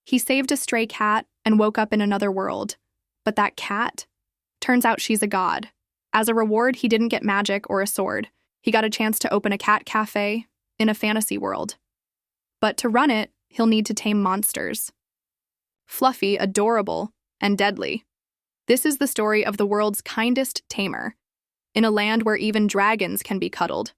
He saved a stray cat and woke up in another world. But that cat? Turns out she's a god. As a reward, he didn't get magic or a sword. He got a chance to open a cat cafe in a fantasy world. But to run it, he'll need to tame monsters. Fluffy, adorable, and deadly. This is the story of the world's kindest tamer, in a land where even dragons can be cuddled.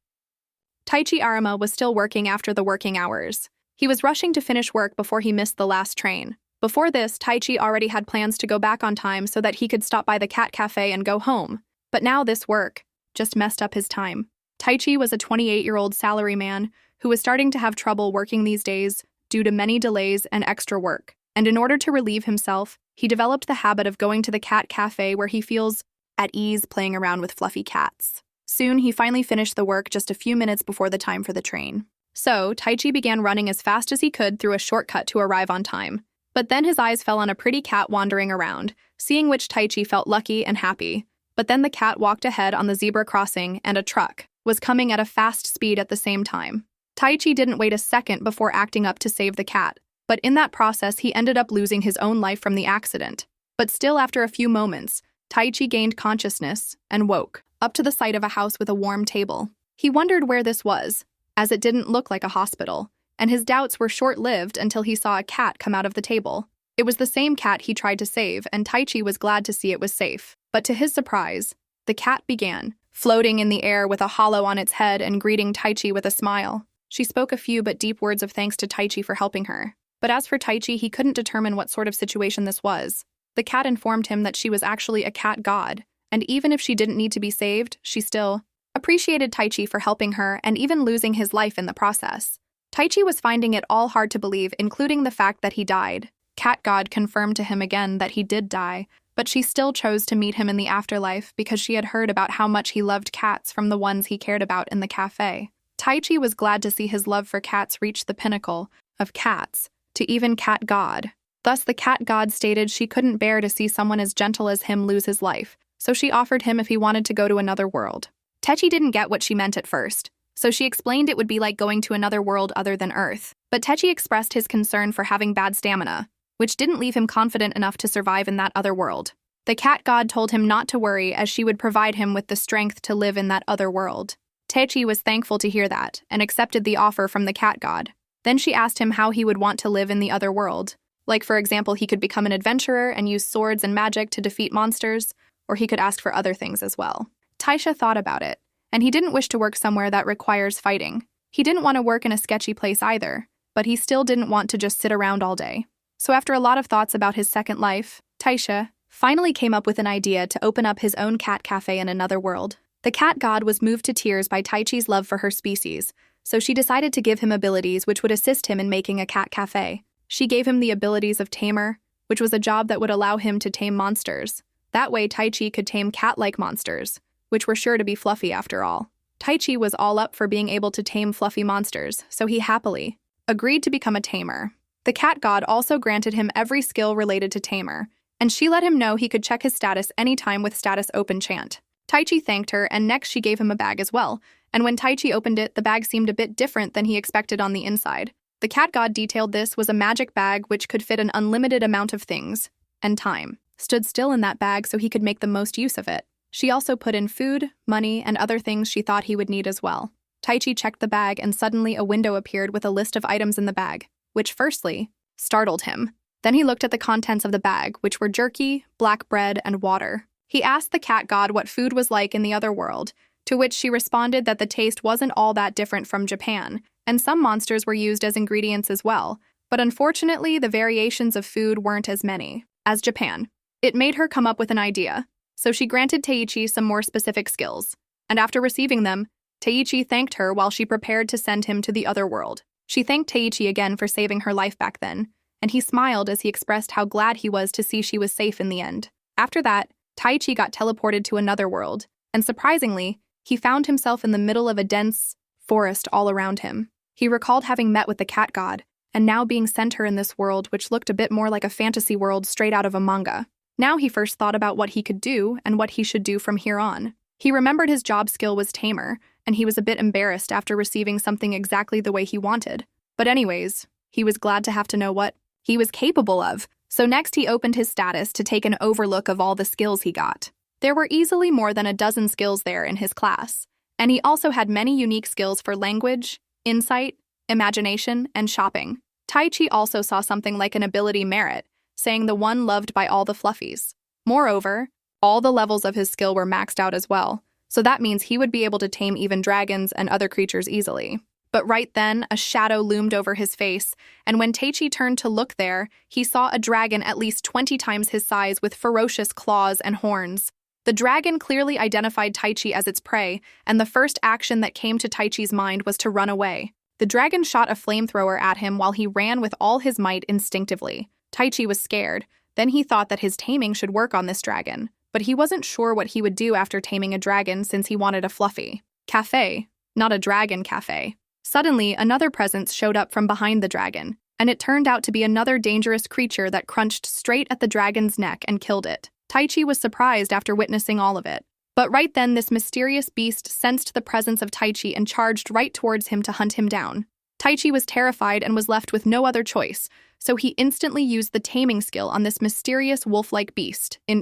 Taichi Arima was still working after the working hours. He was rushing to finish work before he missed the last train. Before this, Taichi already had plans to go back on time so that he could stop by the cat cafe and go home. But now this work just messed up his time. Taichi was a 28-year-old salaryman who was starting to have trouble working these days due to many delays and extra work. And in order to relieve himself, he developed the habit of going to the cat cafe where he feels at ease playing around with fluffy cats. Soon, he finally finished the work just a few minutes before the time for the train. So, Taichi began running as fast as he could through a shortcut to arrive on time. But then his eyes fell on a pretty cat wandering around, seeing which Taichi felt lucky and happy. But then the cat walked ahead on the zebra crossing and a truck was coming at a fast speed at the same time. Taichi didn't wait a second before acting up to save the cat, but in that process he ended up losing his own life from the accident. But still, after a few moments, Taichi gained consciousness and woke up to the sight of a house with a warm table. He wondered where this was, as it didn't look like a hospital, and his doubts were short-lived until he saw a cat come out of the table. It was the same cat he tried to save, and Taichi was glad to see it was safe. But to his surprise, the cat began floating in the air with a hollow on its head and greeting Taichi with a smile. She spoke a few but deep words of thanks to Taichi for helping her. But as for Taichi, he couldn't determine what sort of situation this was. The cat informed him that she was actually a cat god, and even if she didn't need to be saved, she still appreciated Taichi for helping her and even losing his life in the process. Taichi was finding it all hard to believe, including the fact that he died. Cat God confirmed to him again that he did die, but she still chose to meet him in the afterlife because she had heard about how much he loved cats from the ones he cared about in the cafe. Taichi was glad to see his love for cats reach the pinnacle of cats to even Cat God. Thus, the Cat God stated she couldn't bear to see someone as gentle as him lose his life, so she offered him if he wanted to go to another world. Taichi didn't get what she meant at first, so she explained it would be like going to another world other than Earth. But Taichi expressed his concern for having bad stamina, which didn't leave him confident enough to survive in that other world. The cat god told him not to worry, as she would provide him with the strength to live in that other world. Taichi was thankful to hear that, and accepted the offer from the cat god. Then she asked him how he would want to live in the other world. Like, for example, he could become an adventurer and use swords and magic to defeat monsters, or he could ask for other things as well. Taichi thought about it, and he didn't wish to work somewhere that requires fighting. He didn't want to work in a sketchy place either, but he still didn't want to just sit around all day. So after a lot of thoughts about his second life, Taichi finally came up with an idea to open up his own cat cafe in another world. The cat god was moved to tears by Taichi's love for her species, so she decided to give him abilities which would assist him in making a cat cafe. She gave him the abilities of tamer, which was a job that would allow him to tame monsters. That way, Taichi could tame cat-like monsters, which were sure to be fluffy after all. Taichi was all up for being able to tame fluffy monsters, so he happily agreed to become a tamer. The cat god also granted him every skill related to tamer, and she let him know he could check his status anytime with status open chant. Taichi thanked her, and next she gave him a bag as well, and when Taichi opened it, the bag seemed a bit different than he expected on the inside. The cat god detailed this was a magic bag which could fit an unlimited amount of things, and time stood still in that bag so he could make the most use of it. She also put in food, money, and other things she thought he would need as well. Taichi checked the bag, and suddenly a window appeared with a list of items in the bag, which firstly startled him. Then he looked at the contents of the bag, which were jerky, black bread, and water. He asked the cat god what food was like in the other world, to which she responded that the taste wasn't all that different from Japan, and some monsters were used as ingredients as well, but unfortunately the variations of food weren't as many as Japan. It made her come up with an idea, so she granted Taichi some more specific skills, and after receiving them, Taichi thanked her while she prepared to send him to the other world. She thanked Taichi again for saving her life back then, and he smiled as he expressed how glad he was to see she was safe in the end. After that, Taichi got teleported to another world, and surprisingly, he found himself in the middle of a dense forest all around him. He recalled having met with the cat god, and now being sent her in this world which looked a bit more like a fantasy world straight out of a manga. Now he first thought about what he could do and what he should do from here on. He remembered his job skill was tamer, and he was a bit embarrassed after receiving something exactly the way he wanted. But anyways, he was glad to have to know what he was capable of, so next he opened his status to take an overlook of all the skills he got. There were easily more than a dozen skills there in his class, and he also had many unique skills for language, insight, imagination, and shopping. Taichi also saw something like an ability merit, saying the one loved by all the fluffies. Moreover, all the levels of his skill were maxed out as well, so that means he would be able to tame even dragons and other creatures easily. But right then, a shadow loomed over his face, and when Taichi turned to look there, he saw a dragon at least 20 times his size with ferocious claws and horns. The dragon clearly identified Taichi as its prey, and the first action that came to Taichi's mind was to run away. The dragon shot a flamethrower at him while he ran with all his might instinctively. Taichi was scared. Then he thought that his taming should work on this dragon, but he wasn't sure what he would do after taming a dragon since he wanted a fluffy Café, not a dragon Café. Suddenly, another presence showed up from behind the dragon, and it turned out to be another dangerous creature that crunched straight at the dragon's neck and killed it. Taichi was surprised after witnessing all of it. But right then, this mysterious beast sensed the presence of Taichi and charged right towards him to hunt him down. Taichi was terrified and was left with no other choice, so he instantly used the taming skill on this mysterious wolf-like beast, in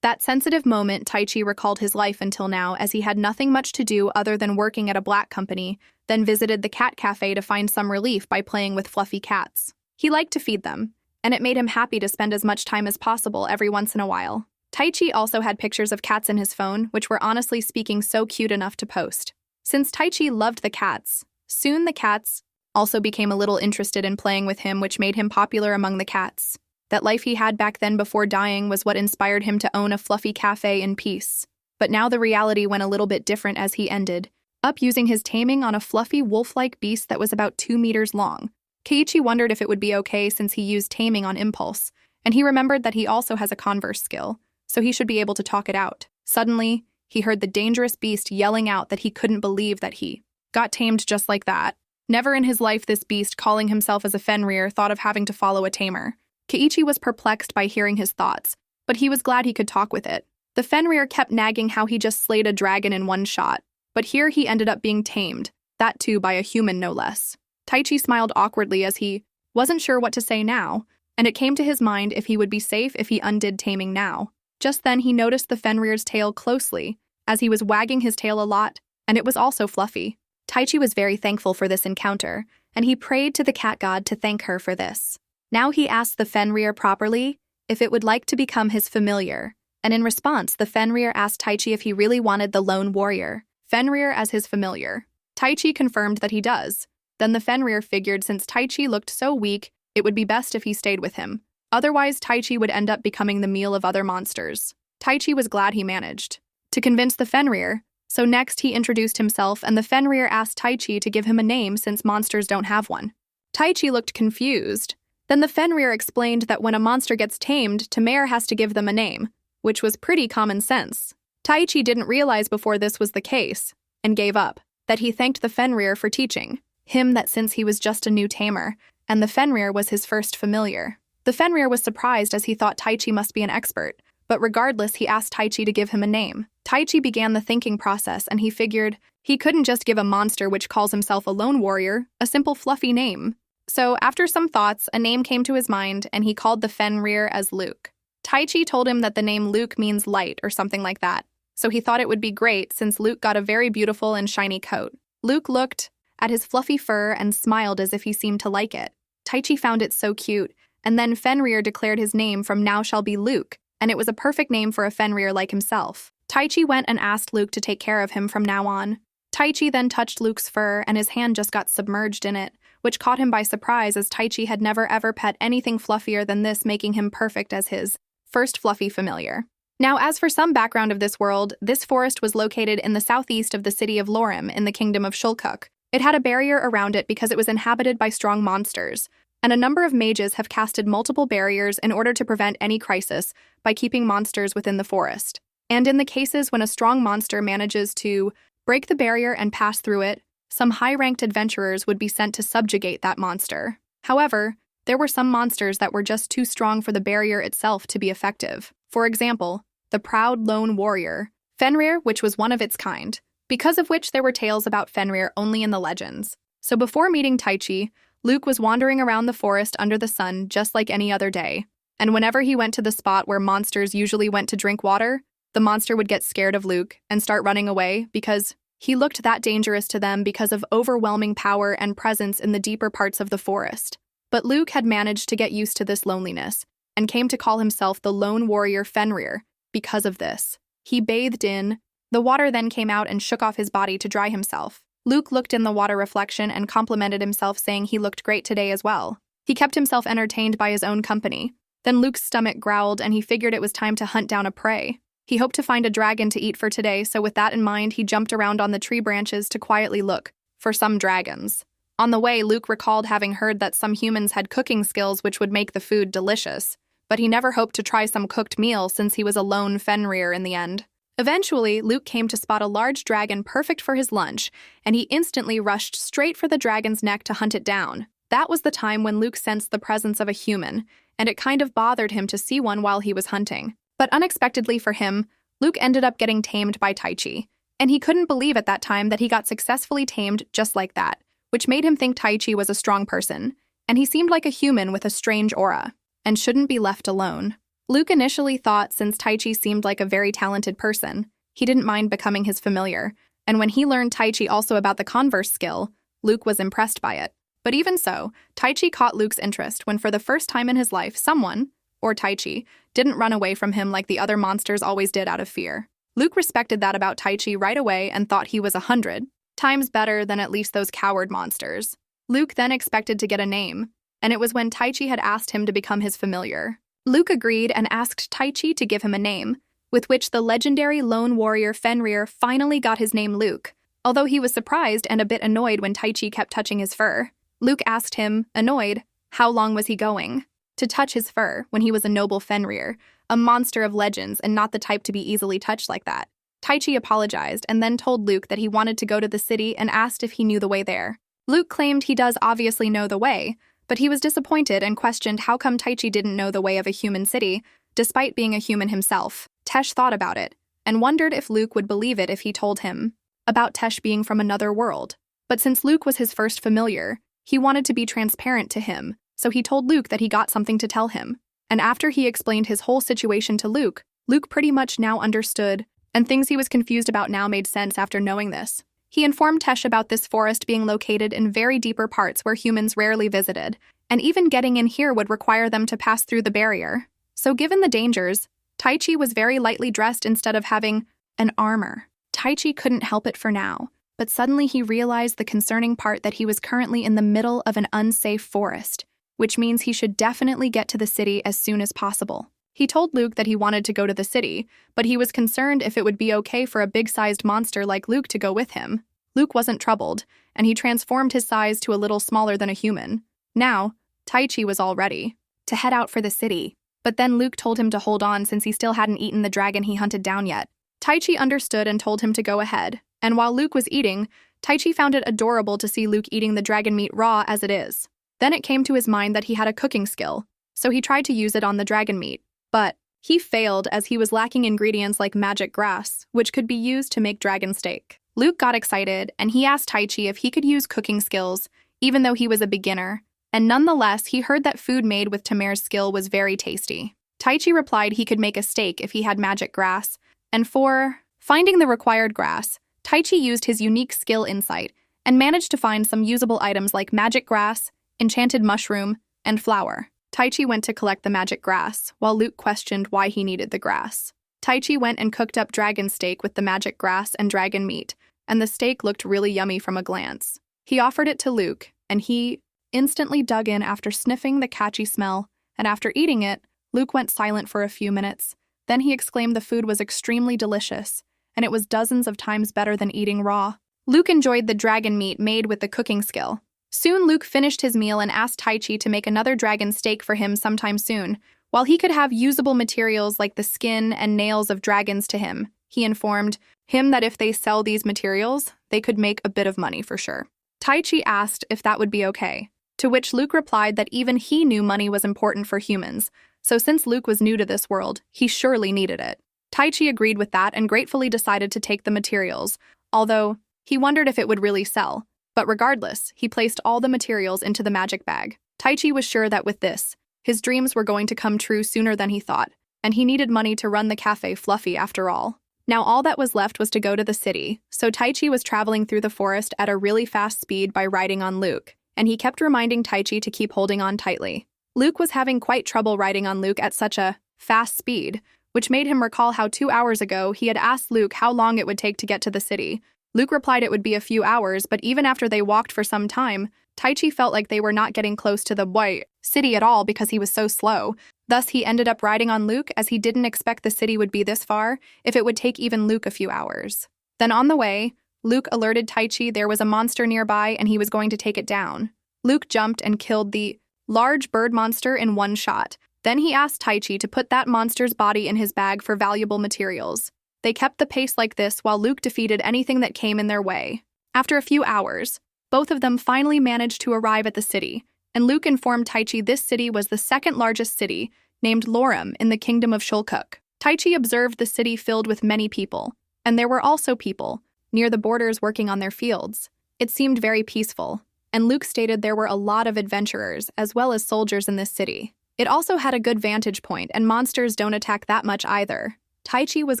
that sensitive moment, Taichi recalled his life until now, as he had nothing much to do other than working at a black company, then visited the cat cafe to find some relief by playing with fluffy cats. He liked to feed them, and it made him happy to spend as much time as possible every once in a while. Taichi also had pictures of cats in his phone, which were honestly speaking so cute enough to post. Since Taichi loved the cats, soon the cats also became a little interested in playing with him, which made him popular among the cats. That life he had back then before dying was what inspired him to own a fluffy cafe in peace. But now the reality went a little bit different as he ended up using his taming on a fluffy wolf-like beast that was about 2 meters long. Keiichi wondered if it would be okay since he used taming on impulse, and he remembered that he also has a converse skill, so he should be able to talk it out. Suddenly, he heard the dangerous beast yelling out that he couldn't believe that he got tamed just like that. Never in his life this beast, calling himself as a Fenrir, thought of having to follow a tamer. Keiichi was perplexed by hearing his thoughts, but he was glad he could talk with it. The Fenrir kept nagging how he just slayed a dragon in one shot, but here he ended up being tamed, that too by a human no less. Taichi smiled awkwardly as he wasn't sure what to say now, and it came to his mind if he would be safe if he undid taming now. Just then he noticed the Fenrir's tail closely, as he was wagging his tail a lot, and it was also fluffy. Taichi was very thankful for this encounter, and he prayed to the cat god to thank her for this. Now he asked the Fenrir properly if it would like to become his familiar, and in response, the Fenrir asked Taichi if he really wanted the lone warrior, Fenrir, as his familiar. Taichi confirmed that he does. Then the Fenrir figured since Taichi looked so weak, it would be best if he stayed with him. Otherwise, Taichi would end up becoming the meal of other monsters. Taichi was glad he managed to convince the Fenrir, so next he introduced himself and the Fenrir asked Taichi to give him a name since monsters don't have one. Taichi looked confused. Then the Fenrir explained that when a monster gets tamed, tamer has to give them a name, which was pretty common sense. Taichi didn't realize before this was the case, and gave up, that he thanked the Fenrir for teaching him that since he was just a new tamer, and the Fenrir was his first familiar. The Fenrir was surprised as he thought Taichi must be an expert, but regardless he asked Taichi to give him a name. Taichi began the thinking process and he figured he couldn't just give a monster which calls himself a lone warrior a simple fluffy name. So after some thoughts, a name came to his mind and he called the Fenrir as Luke. Taichi told him that the name Luke means light or something like that, so he thought it would be great since Luke got a very beautiful and shiny coat. Luke looked at his fluffy fur and smiled as if he seemed to like it. Taichi found it so cute, and then Fenrir declared his name from now shall be Luke, and it was a perfect name for a Fenrir like himself. Taichi went and asked Luke to take care of him from now on. Taichi then touched Luke's fur and his hand just got submerged in it, which caught him by surprise as Taichi had never ever pet anything fluffier than this, making him perfect as his first fluffy familiar. Now, as for some background of this world, this forest was located in the southeast of the city of Lorim in the kingdom of Shulkuk. It had a barrier around it because it was inhabited by strong monsters, and a number of mages have casted multiple barriers in order to prevent any crisis by keeping monsters within the forest. And in the cases when a strong monster manages to break the barrier and pass through it, some high-ranked adventurers would be sent to subjugate that monster. However, there were some monsters that were just too strong for the barrier itself to be effective. For example, the proud lone warrior, Fenrir, which was one of its kind, because of which there were tales about Fenrir only in the legends. So before meeting Taichi, Luke was wandering around the forest under the sun just like any other day, and whenever he went to the spot where monsters usually went to drink water, the monster would get scared of Luke and start running away because he looked that dangerous to them because of overwhelming power and presence in the deeper parts of the forest. But Luke had managed to get used to this loneliness and came to call himself the lone warrior Fenrir because of this. He bathed in the water, then came out and shook off his body to dry himself. Luke looked in the water reflection and complimented himself, saying he looked great today as well. He kept himself entertained by his own company. Then Luke's stomach growled and he figured it was time to hunt down a prey. He hoped to find a dragon to eat for today, so with that in mind, he jumped around on the tree branches to quietly look for some dragons. On the way, Luke recalled having heard that some humans had cooking skills which would make the food delicious, but he never hoped to try some cooked meal since he was a lone Fenrir in the end. Eventually, Luke came to spot a large dragon perfect for his lunch, and he instantly rushed straight for the dragon's neck to hunt it down. That was the time when Luke sensed the presence of a human, and it kind of bothered him to see one while he was hunting. But unexpectedly for him, Luke ended up getting tamed by Taichi, and he couldn't believe at that time that he got successfully tamed just like that, which made him think Taichi was a strong person, and he seemed like a human with a strange aura, and shouldn't be left alone. Luke initially thought since Taichi seemed like a very talented person, he didn't mind becoming his familiar, and when he learned Taichi also about the converse skill, Luke was impressed by it. But even so, Taichi caught Luke's interest when for the first time in his life someone, or Taichi, didn't run away from him like the other monsters always did out of fear. Luke respected that about Taichi right away and thought he was 100 times better than at least those coward monsters. Luke then expected to get a name, and it was when Taichi had asked him to become his familiar. Luke agreed and asked Taichi to give him a name, with which the legendary lone warrior Fenrir finally got his name Luke, although he was surprised and a bit annoyed when Taichi kept touching his fur. Luke asked him, annoyed, how long was he going to touch his fur when he was a noble Fenrir, a monster of legends and not the type to be easily touched like that. Taichi apologized and then told Luke that he wanted to go to the city and asked if he knew the way there. Luke claimed he does obviously know the way, but he was disappointed and questioned how come Taichi didn't know the way of a human city, despite being a human himself. Tesh thought about it, and wondered if Luke would believe it if he told him about Tesh being from another world. But since Luke was his first familiar, he wanted to be transparent to him, so he told Luke that he got something to tell him. And after he explained his whole situation to Luke, Luke pretty much now understood, and things he was confused about now made sense after knowing this. He informed Tesh about this forest being located in very deeper parts where humans rarely visited, and even getting in here would require them to pass through the barrier. So given the dangers, Taichi was very lightly dressed instead of having an armor. Taichi couldn't help it for now, but suddenly he realized the concerning part that he was currently in the middle of an unsafe forest, which means he should definitely get to the city as soon as possible. He told Luke that he wanted to go to the city, but he was concerned if it would be okay for a big-sized monster like Luke to go with him. Luke wasn't troubled, and he transformed his size to a little smaller than a human. Now, Taichi was all ready to head out for the city, but then Luke told him to hold on since he still hadn't eaten the dragon he hunted down yet. Taichi understood and told him to go ahead, and while Luke was eating, Taichi found it adorable to see Luke eating the dragon meat raw as it is. Then it came to his mind that he had a cooking skill, so he tried to use it on the dragon meat. But he failed as he was lacking ingredients like magic grass, which could be used to make dragon steak. Luke got excited, and he asked Taichi if he could use cooking skills, even though he was a beginner, and nonetheless, he heard that food made with Tamer's skill was very tasty. Taichi replied he could make a steak if he had magic grass, and for finding the required grass, Taichi used his unique skill insight and managed to find some usable items like magic grass, enchanted mushroom, and flour. Taichi went to collect the magic grass, while Luke questioned why he needed the grass. Taichi went and cooked up dragon steak with the magic grass and dragon meat, and the steak looked really yummy from a glance. He offered it to Luke, and he instantly dug in after sniffing the catchy smell, and after eating it, Luke went silent for a few minutes. Then he exclaimed the food was extremely delicious, and it was dozens of times better than eating raw. Luke enjoyed the dragon meat made with the cooking skill. Soon Luke finished his meal and asked Taichi to make another dragon steak for him sometime soon. While he could have usable materials like the skin and nails of dragons to him, he informed him that if they sell these materials, they could make a bit of money for sure. Taichi asked if that would be okay, to which Luke replied that even he knew money was important for humans, so since Luke was new to this world, he surely needed it. Taichi agreed with that and gratefully decided to take the materials, although he wondered if it would really sell, But regardless, he placed all the materials into the magic bag. Taichi was sure that with this, his dreams were going to come true sooner than he thought, and he needed money to run the cafe fluffy after all. Now all that was left was to go to the city, so Taichi was traveling through the forest at a really fast speed by riding on Luke, and he kept reminding Taichi to keep holding on tightly. Luke was having quite trouble riding on Luke at such a fast speed, which made him recall how 2 hours ago he had asked Luke how long it would take to get to the city. Luke replied it would be a few hours, but even after they walked for some time, Taichi felt like they were not getting close to the white city at all because he was so slow. Thus, he ended up riding on Luke as he didn't expect the city would be this far if it would take even Luke a few hours. Then on the way, Luke alerted Taichi there was a monster nearby and he was going to take it down. Luke jumped and killed the large bird monster in one shot. Then he asked Taichi to put that monster's body in his bag for valuable materials. They kept the pace like this while Luke defeated anything that came in their way. After a few hours, both of them finally managed to arrive at the city, and Luke informed Taichi this city was the second largest city, named Lorem, in the kingdom of Shulkuk. Taichi observed the city filled with many people, and there were also people near the borders working on their fields. It seemed very peaceful, and Luke stated there were a lot of adventurers as well as soldiers in this city. It also had a good vantage point, and monsters don't attack that much either. Taichi was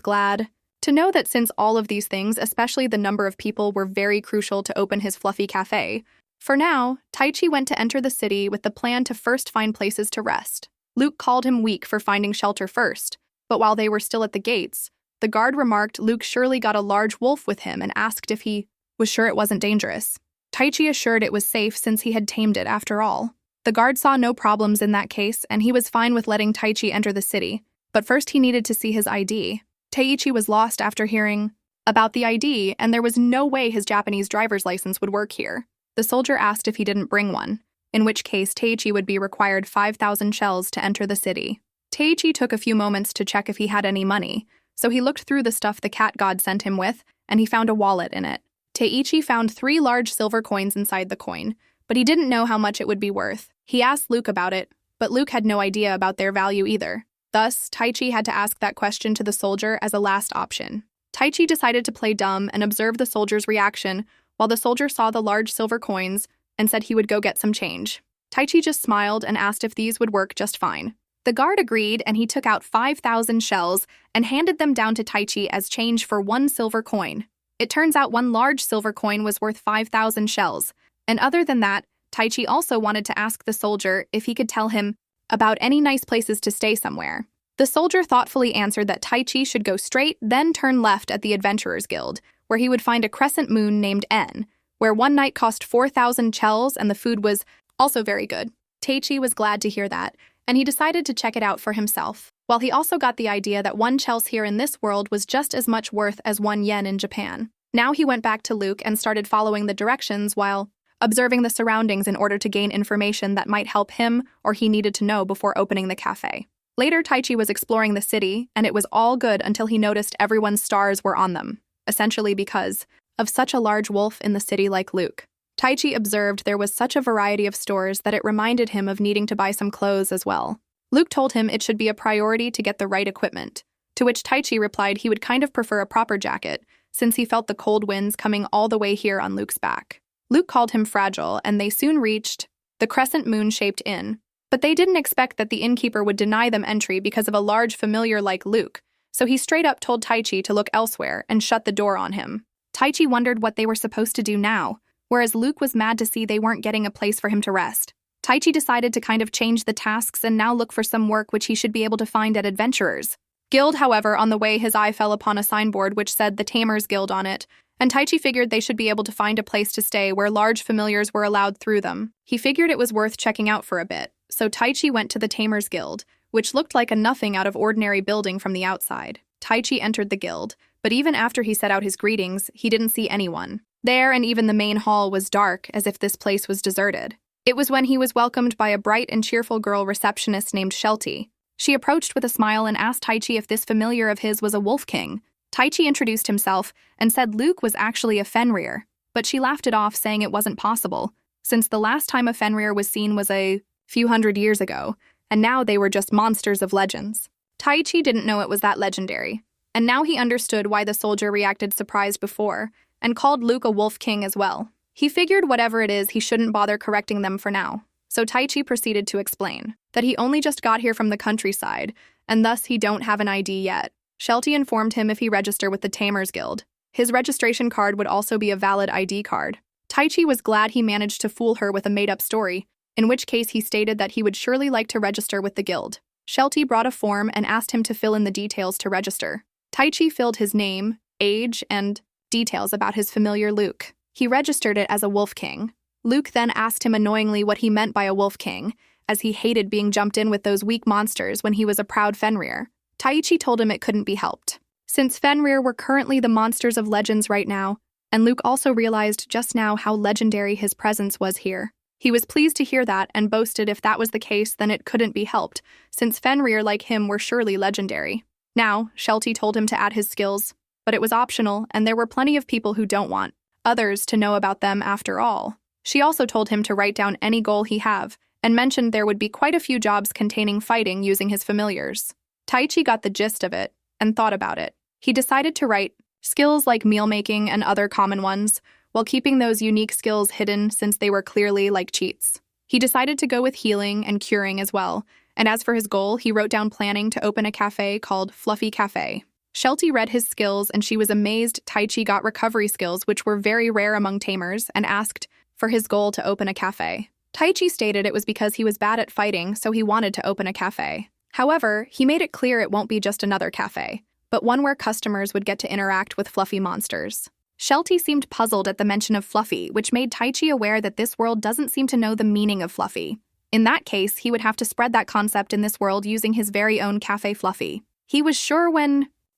glad to know that since all of these things, especially the number of people, were very crucial to open his fluffy cafe. For now, Taichi went to enter the city with the plan to first find places to rest. Luke called him weak for finding shelter first, but while they were still at the gates, the guard remarked Luke surely got a large wolf with him and asked if he was sure it wasn't dangerous. Taichi assured it was safe since he had tamed it after all. The guard saw no problems in that case, and he was fine with letting Taichi enter the city. But first he needed to see his ID. Taichi was lost after hearing about the ID, and there was no way his Japanese driver's license would work here. The soldier asked if he didn't bring one, in which case Taichi would be required 5,000 shells to enter the city. Taichi took a few moments to check if he had any money, so he looked through the stuff the cat god sent him with, and he found a wallet in it. Taichi found 3 large silver coins inside the coin, but he didn't know how much it would be worth. He asked Luke about it, but Luke had no idea about their value either. Thus, Taichi had to ask that question to the soldier as a last option. Taichi decided to play dumb and observe the soldier's reaction while the soldier saw the large silver coins and said he would go get some change. Taichi just smiled and asked if these would work just fine. The guard agreed, and he took out 5,000 shells and handed them down to Taichi as change for 1 silver coin. It turns out 1 large silver coin was worth 5,000 shells, and other than that, Taichi also wanted to ask the soldier if he could tell him about any nice places to stay somewhere. The soldier thoughtfully answered that Taichi should go straight, then turn left at the Adventurers Guild, where he would find a crescent moon named N, where 1 night cost 4,000 shells and the food was also very good. Taichi was glad to hear that, and he decided to check it out for himself, while he also got the idea that 1 chels here in this world was just as much worth as 1 yen in Japan. Now he went back to Luke and started following the directions while observing the surroundings in order to gain information that might help him or he needed to know before opening the cafe. Later, Taichi was exploring the city, and it was all good until he noticed everyone's stars were on them, essentially because of such a large wolf in the city like Luke. Taichi observed there was such a variety of stores that it reminded him of needing to buy some clothes as well. Luke told him it should be a priority to get the right equipment, to which Taichi replied he would kind of prefer a proper jacket, since he felt the cold winds coming all the way here on Luke's back. Luke called him fragile, and they soon reached the crescent moon-shaped inn. But they didn't expect that the innkeeper would deny them entry because of a large familiar like Luke, so he straight up told Taichi to look elsewhere and shut the door on him. Taichi wondered what they were supposed to do now, whereas Luke was mad to see they weren't getting a place for him to rest. Taichi decided to kind of change the tasks and now look for some work which he should be able to find at Adventurers Guild. However, on the way his eye fell upon a signboard which said the Tamers Guild on it, and Taichi figured they should be able to find a place to stay where large familiars were allowed through them. He figured it was worth checking out for a bit, so Taichi went to the Tamers Guild, which looked like a nothing out of ordinary building from the outside. Taichi entered the guild, but even after he set out his greetings, he didn't see anyone there, and even the main hall was dark, as if this place was deserted. It was when he was welcomed by a bright and cheerful girl receptionist named Shelty. She approached with a smile and asked Taichi if this familiar of his was a wolf king. Taichi introduced himself and said Luke was actually a Fenrir, but she laughed it off, saying it wasn't possible, since the last time a Fenrir was seen was a few hundred years ago, and now they were just monsters of legends. Taichi didn't know it was that legendary, and now he understood why the soldier reacted surprised before, and called Luke a wolf king as well. He figured whatever it is, he shouldn't bother correcting them for now. So Taichi proceeded to explain that he only just got here from the countryside, and thus he don't have an ID yet. Shelty informed him if he register with the Tamers Guild, his registration card would also be a valid ID card. Taichi was glad he managed to fool her with a made-up story, in which case he stated that he would surely like to register with the guild. Shelty brought a form and asked him to fill in the details to register. Taichi filled his name, age, and details about his familiar Luke. He registered it as a wolf king. Luke then asked him annoyingly what he meant by a wolf king, as he hated being jumped in with those weak monsters when he was a proud Fenrir. Taichi told him it couldn't be helped, since Fenrir were currently the monsters of legends right now, and Luke also realized just now how legendary his presence was here. He was pleased to hear that and boasted if that was the case then it couldn't be helped, since Fenrir like him were surely legendary. Now, Shelty told him to add his skills, but it was optional and there were plenty of people who don't want others to know about them after all. She also told him to write down any goal he have, and mentioned there would be quite a few jobs containing fighting using his familiars. Taichi got the gist of it and thought about it. He decided to write skills like meal making and other common ones, while keeping those unique skills hidden since they were clearly like cheats. He decided to go with healing and curing as well, and as for his goal, he wrote down planning to open a cafe called Fluffy Café. Shelty read his skills and she was amazed Taichi got recovery skills, which were very rare among tamers, and asked for his goal to open a cafe. Taichi stated it was because he was bad at fighting, so he wanted to open a cafe. However, he made it clear it won't be just another cafe, but one where customers would get to interact with fluffy monsters. Shelty seemed puzzled at the mention of Fluffy, which made Taichi aware that this world doesn't seem to know the meaning of Fluffy. In that case, he would have to spread that concept in this world using his very own Café Fluffy. He was sure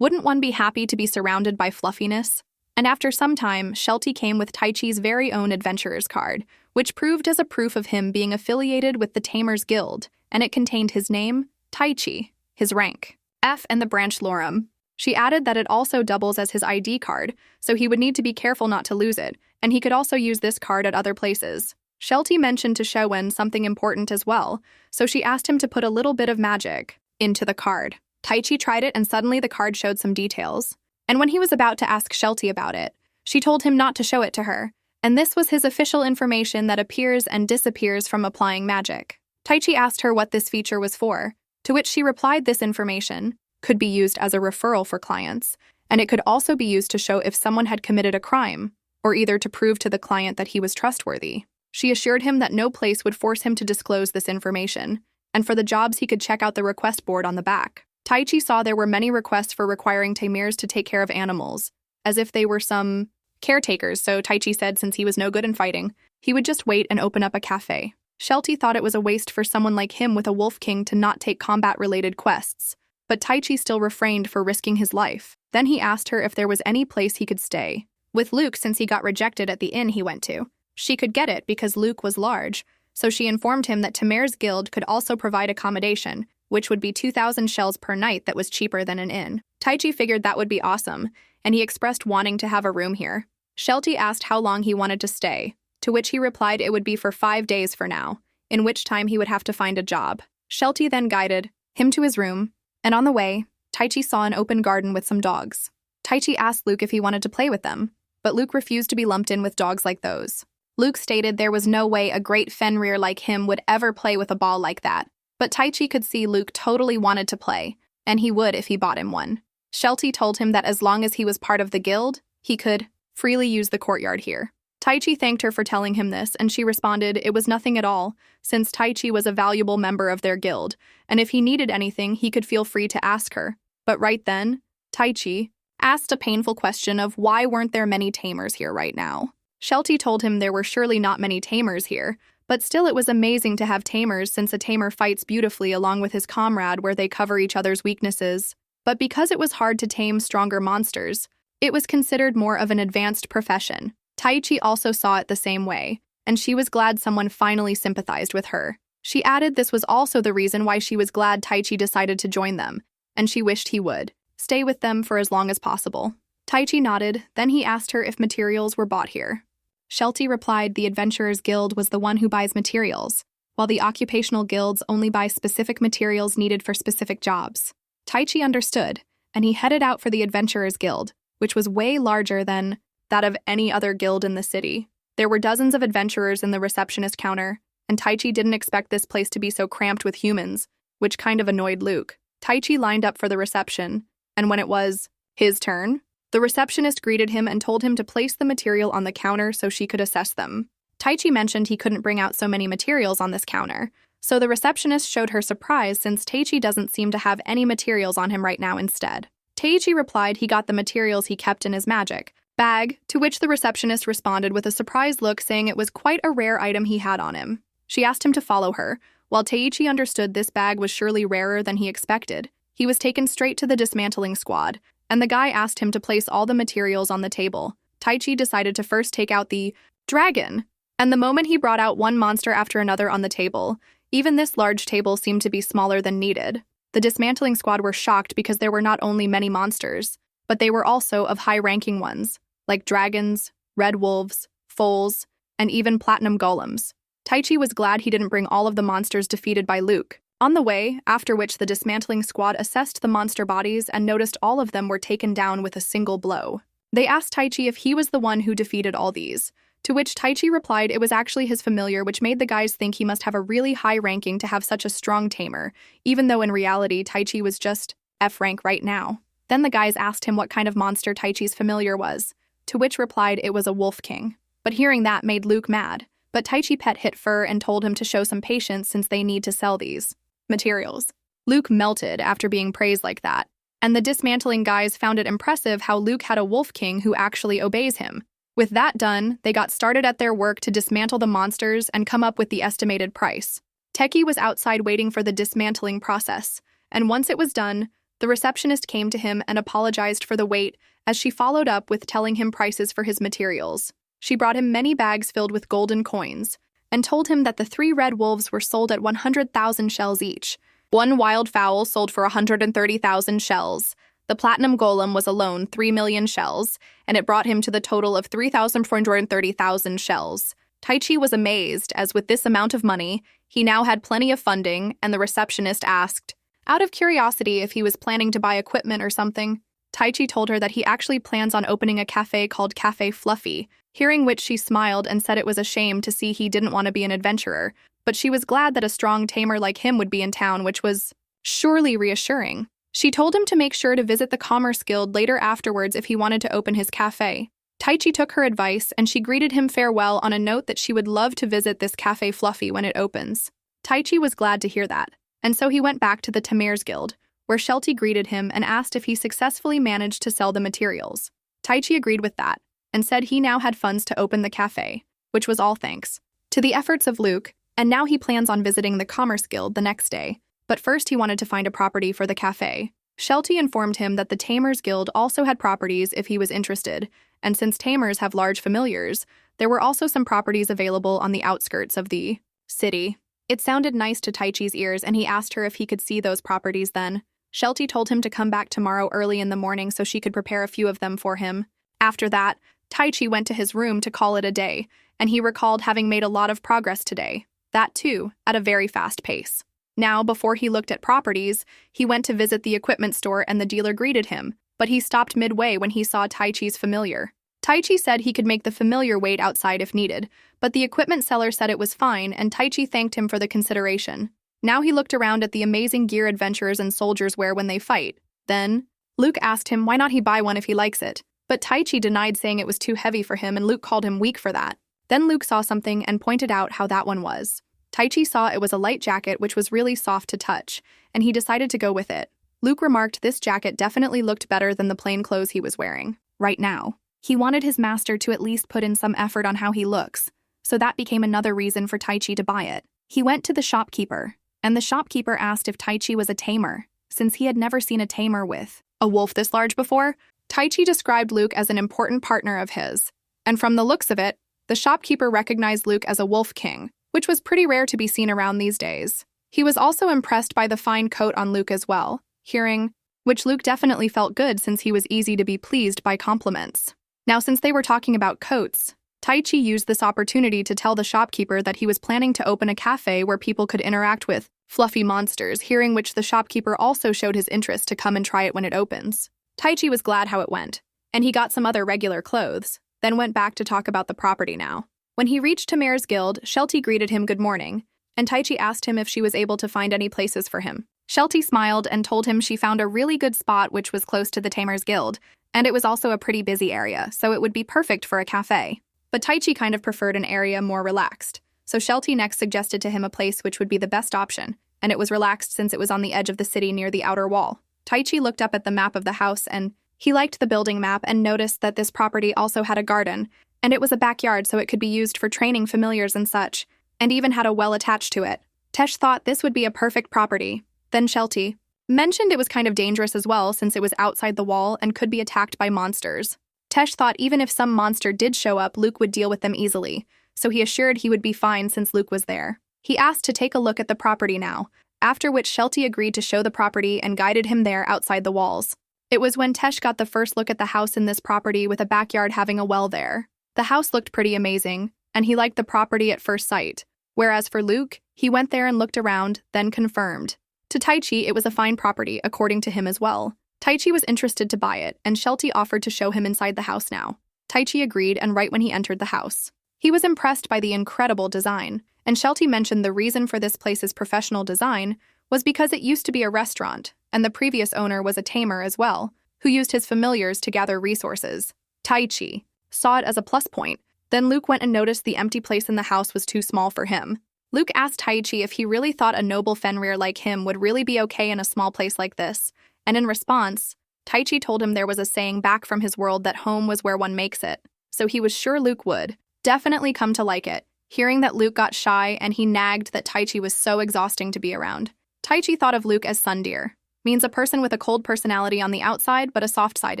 wouldn't one be happy to be surrounded by fluffiness? And after some time, Shelty came with Taichi's very own adventurer's card, which proved as a proof of him being affiliated with the Tamers Guild, and it contained his name, Taichi, his rank, F, and the branch Lorem. She added that it also doubles as his ID card, so he would need to be careful not to lose it, and he could also use this card at other places. Shelty mentioned to Showen something important as well, so she asked him to put a little bit of magic into the card. Taichi tried it and suddenly the card showed some details. And when he was about to ask Shelty about it, she told him not to show it to her, and this was his official information that appears and disappears from applying magic. Taichi asked her what this feature was for, to which she replied this information could be used as a referral for clients, and it could also be used to show if someone had committed a crime, or either to prove to the client that he was trustworthy. She assured him that no place would force him to disclose this information, and for the jobs he could check out the request board on the back. Taichi saw there were many requests for requiring tamers to take care of animals, as if they were some caretakers, so Taichi said since he was no good in fighting, he would just wait and open up a cafe. Shelty thought it was a waste for someone like him with a wolf king to not take combat-related quests, but Taichi still refrained for risking his life. Then he asked her if there was any place he could stay. With Luke, since he got rejected at the inn he went to, she could get it because Luke was large, so she informed him that Tamer's guild could also provide accommodation, which would be 2,000 shells per night that was cheaper than an inn. Taichi figured that would be awesome, and he expressed wanting to have a room here. Shelty asked how long he wanted to stay, to which he replied it would be for 5 days for now, in which time he would have to find a job. Shelty then guided him to his room, and on the way, Taichi saw an open garden with some dogs. Taichi asked Luke if he wanted to play with them, but Luke refused to be lumped in with dogs like those. Luke stated there was no way a great Fenrir like him would ever play with a ball like that, but Taichi could see Luke totally wanted to play, and he would if he bought him one. Shelty told him that as long as he was part of the guild, he could freely use the courtyard here. Taichi thanked her for telling him this, and she responded it was nothing at all, since Taichi was a valuable member of their guild, and if he needed anything, he could feel free to ask her. But right then, Taichi asked a painful question of why weren't there many tamers here right now. Shelty told him there were surely not many tamers here, but still it was amazing to have tamers since a tamer fights beautifully along with his comrade where they cover each other's weaknesses. But because it was hard to tame stronger monsters, it was considered more of an advanced profession. Taichi also saw it the same way, and she was glad someone finally sympathized with her. She added this was also the reason why she was glad Taichi decided to join them, and she wished he would stay with them for as long as possible. Taichi nodded, then he asked her if materials were bought here. Shelty replied the Adventurers Guild was the one who buys materials, while the occupational guilds only buy specific materials needed for specific jobs. Taichi understood, and he headed out for the Adventurers Guild, which was way larger than that of any other guild in the city. There were dozens of adventurers in the receptionist counter, and Taichi didn't expect this place to be so cramped with humans, which kind of annoyed Luke. Taichi lined up for the reception, and when it was his turn, the receptionist greeted him and told him to place the material on the counter so she could assess them. Taichi mentioned he couldn't bring out so many materials on this counter, so the receptionist showed her surprise since Taichi doesn't seem to have any materials on him right now instead. Taichi replied he got the materials he kept in his magic bag, to which the receptionist responded with a surprised look saying it was quite a rare item he had on him. She asked him to follow her. While Taichi understood this bag was surely rarer than he expected, he was taken straight to the dismantling squad, and the guy asked him to place all the materials on the table. Taichi decided to first take out the dragon, and the moment he brought out one monster after another on the table, even this large table seemed to be smaller than needed. The dismantling squad were shocked because there were not only many monsters, but they were also of high-ranking ones, like dragons, red wolves, foals, and even platinum golems. Taichi was glad he didn't bring all of the monsters defeated by Luke. On the way, after which the dismantling squad assessed the monster bodies and noticed all of them were taken down with a single blow. They asked Taichi if he was the one who defeated all these, to which Taichi replied it was actually his familiar, which made the guys think he must have a really high ranking to have such a strong tamer, even though in reality Taichi was just F rank right now. Then the guys asked him what kind of monster Taichi's familiar was, to which replied it was a wolf king. But hearing that made Luke mad. But Taichi pet hit fur and told him to show some patience since they need to sell these materials. Luke melted after being praised like that, and the dismantling guys found it impressive how Luke had a wolf king who actually obeys him. With that done, they got started at their work to dismantle the monsters and come up with the estimated price. Teki was outside waiting for the dismantling process, and once it was done, the receptionist came to him and apologized for the wait as she followed up with telling him prices for his materials. She brought him many bags filled with golden coins and told him that the 3 red wolves were sold at 100,000 shells each. 1 wild fowl sold for 130,000 shells. The platinum golem was alone 3 million shells, and it brought him to the total of 3,430,000 shells. Taichi was amazed, as with this amount of money, he now had plenty of funding, and the receptionist asked, out of curiosity, if he was planning to buy equipment or something. Taichi told her that he actually plans on opening a cafe called Café Fluffy, hearing which she smiled and said it was a shame to see he didn't want to be an adventurer, but she was glad that a strong tamer like him would be in town, which was surely reassuring. She told him to make sure to visit the Commerce Guild later afterwards if he wanted to open his cafe. Taichi took her advice, and she greeted him farewell on a note that she would love to visit this Café Fluffy when it opens. Taichi was glad to hear that, and so he went back to the Tamer's Guild, where Shelty greeted him and asked if he successfully managed to sell the materials. Taichi agreed with that, and said he now had funds to open the cafe, which was all thanks to the efforts of Luke, and now he plans on visiting the Commerce Guild the next day. But first he wanted to find a property for the cafe. Shelty informed him that the Tamers Guild also had properties if he was interested, and since tamers have large familiars, there were also some properties available on the outskirts of the city. It sounded nice to Taichi's ears, and he asked her if he could see those properties then. Shelty told him to come back tomorrow early in the morning so she could prepare a few of them for him. After that, Taichi went to his room to call it a day, and he recalled having made a lot of progress today. That too, at a very fast pace. Now, before he looked at properties, he went to visit the equipment store and the dealer greeted him, but he stopped midway when he saw Taichi's familiar. Taichi said he could make the familiar wait outside if needed, but the equipment seller said it was fine, and Taichi thanked him for the consideration. Now he looked around at the amazing gear adventurers and soldiers wear when they fight. Then, Luke asked him why not he buy one if he likes it, but Taichi denied, saying it was too heavy for him, and Luke called him weak for that. Then Luke saw something and pointed out how that one was. Taichi saw it was a light jacket which was really soft to touch, and he decided to go with it. Luke remarked this jacket definitely looked better than the plain clothes he was wearing right now. He wanted his master to at least put in some effort on how he looks, so that became another reason for Taichi to buy it. He went to the shopkeeper, and the shopkeeper asked if Taichi was a tamer, since he had never seen a tamer with a wolf this large before. Taichi described Luke as an important partner of his, and from the looks of it, the shopkeeper recognized Luke as a wolf king, which was pretty rare to be seen around these days. He was also impressed by the fine coat on Luke as well, hearing which Luke definitely felt good since he was easy to be pleased by compliments. Now, since they were talking about coats, Taichi used this opportunity to tell the shopkeeper that he was planning to open a cafe where people could interact with fluffy monsters, hearing which the shopkeeper also showed his interest to come and try it when it opens. Taichi was glad how it went, and he got some other regular clothes, then went back to talk about the property now. When he reached Tamer's guild, Shelty greeted him good morning, and Taichi asked him if she was able to find any places for him. Shelty smiled and told him she found a really good spot which was close to the Tamer's guild, and it was also a pretty busy area, so it would be perfect for a cafe. But Taichi kind of preferred an area more relaxed, so Shelty next suggested to him a place which would be the best option, and it was relaxed since it was on the edge of the city near the outer wall. Taichi looked up at the map of the house and he liked the building map and noticed that this property also had a garden, and it was a backyard so it could be used for training familiars and such, and even had a well attached to it. Tesh thought this would be a perfect property. Then Shelty mentioned it was kind of dangerous as well since it was outside the wall and could be attacked by monsters. Tesh thought even if some monster did show up, Luke would deal with them easily, so he assured he would be fine since Luke was there. He asked to take a look at the property now, after which Shelty agreed to show the property and guided him there outside the walls. It was when Tesh got the first look at the house in this property with a backyard having a well there. The house looked pretty amazing, and he liked the property at first sight, whereas for Luke, he went there and looked around, then confirmed. To Taichi, it was a fine property, according to him as well. Taichi was interested to buy it, and Shelty offered to show him inside the house now. Taichi agreed, and right when he entered the house, he was impressed by the incredible design, and Shelty mentioned the reason for this place's professional design was because it used to be a restaurant, and the previous owner was a tamer as well, who used his familiars to gather resources. Taichi saw it as a plus point. Then Luke went and noticed the empty place in the house was too small for him. Luke asked Taichi if he really thought a noble Fenrir like him would really be okay in a small place like this, and in response, Taichi told him there was a saying back from his world that home was where one makes it, so he was sure Luke would definitely come to like it. Hearing that Luke got shy and he nagged that Taichi was so exhausting to be around. Taichi thought of Luke as sundeer, means a person with a cold personality on the outside but a soft side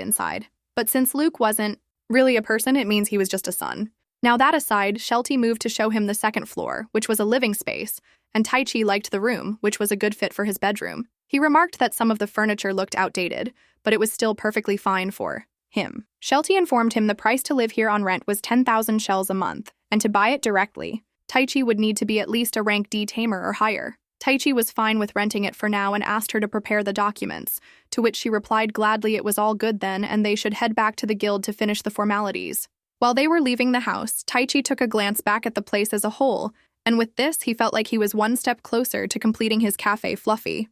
inside. But since Luke wasn't really a person, it means he was just a sun. Now that aside, Shelty moved to show him the second floor, which was a living space, and Taichi liked the room, which was a good fit for his bedroom. He remarked that some of the furniture looked outdated, but it was still perfectly fine for him. Shelty informed him the price to live here on rent was 10,000 shells a month, and to buy it directly, Taichi would need to be at least a rank D tamer or higher. Taichi was fine with renting it for now and asked her to prepare the documents, to which she replied gladly it was all good then and they should head back to the guild to finish the formalities. While they were leaving the house, Taichi took a glance back at the place as a whole, and with this he felt like he was one step closer to completing his Café Fluffy,